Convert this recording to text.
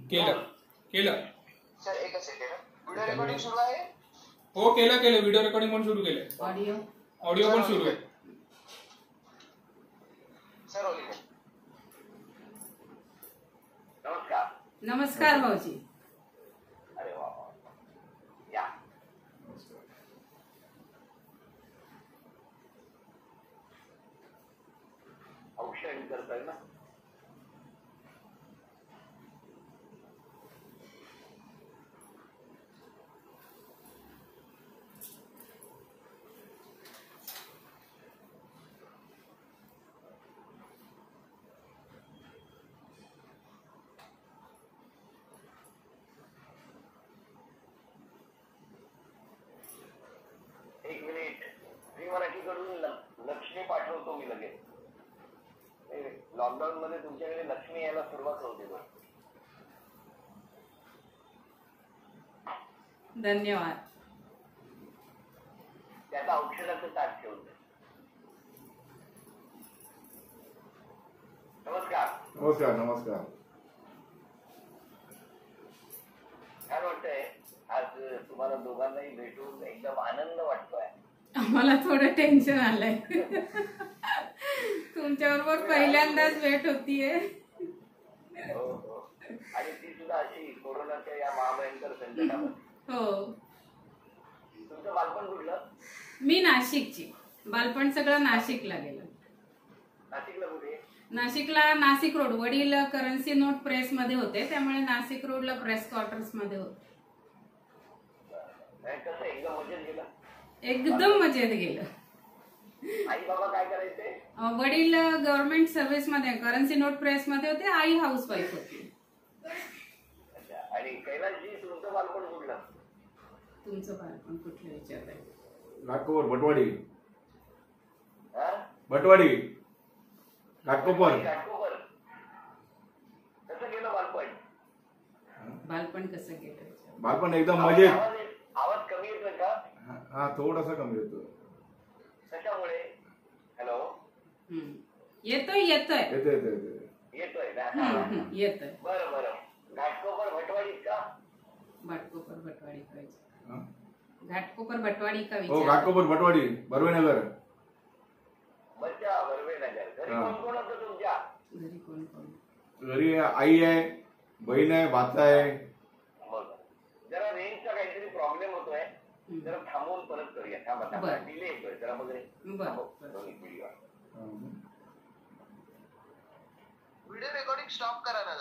केलं केलं सर एकच सेकंड व्हिडिओ रेकॉर्डिंग सुरू आहे. हो केलं केलं व्हिडिओ रेकॉर्डिंग पण सुरू केलंय. ऑडिओ पण सुरू आहे. सर ओली नमस्कार. नमस्कार भाऊजी. अरे वा या औषध करताय ना. एक मिनिट मी मराठीकडून लक्ष्मी पाठवतो मी लगेच. लॉकडाऊन मध्ये तुमच्याकडे लक्ष्मी यायला सुरुवात होते. धन्यवाद. त्याचा औषधाचं ताट ठेवलं. नमस्कार. नमस्कार नमस्कार. काय वाटतंय आज तुम्हाला दोघांनाही भेटून एकदम आनंद वाटतोय. आम्हाला थोडं टेन्शन आलंय. तुमच्याबरोबर पहिल्यांदाच भेट होतीये. हो हो. आणि ती सुद्धा अशी कोरोनाच्या या महाभयंकर संकटामध्ये. हो. तुमचं बालपण कुठलं? मी नाशिकची. बालपण सगळं नाशिकला गेलं. नाशिकला कुठे? नाशिकला नाशिक रोड. वडील करन्सी नोट प्रेस मध्ये होते त्यामुळे नाशिक रोडला प्रेस क्वार्टर्स मध्ये होते. कसं एकदम मजेत गेलं? एकदम मजेत गेलं. आई बाबा काय करायचे? वडील गव्हर्नमेंट सर्व्हिस मध्ये करन्सी नोट प्रेस मध्ये होते. आई हाऊस वाईफ होती. अच्छा. आणि कैलासजी तुमचं बालपण कुठलं? तुमचं बालपण कुठलं विचारताय? घाटकोपर भटवाडी. भटवाडी घाटकोपर. घाटकोपर. कसं गेलं बालपण? बालपण कसं गेलं? बालपण एकदम मजेत. आवाज कमी येतोय का? हा थोडासा कमी येतो. कशामुळे? हॅलो. येतोय येतोय येतोय येतोय येतोय ना. येतोय. बरं बरं. घाटकोपर भटवाडीत का? घाटकोपर भटवाडी का? घाटकोपर भटवाडी का? हो घाटकोपर भटवाडी बर्वेनगर. बच्चा बर्वेनगर. घरी कोण कोण होतं तुमच्या? घरी कोण कोण? घरी आई आहे, बहीण आहे, भाचा आहे. जरा रेंजचा काहीतरी प्रॉब्लेम होतोय. जरा थांबवून परत करूया. थांबा डिले येतोय जरा वगैरे. व्हिडिओ रेकॉर्डिंग स्टॉप करा ना.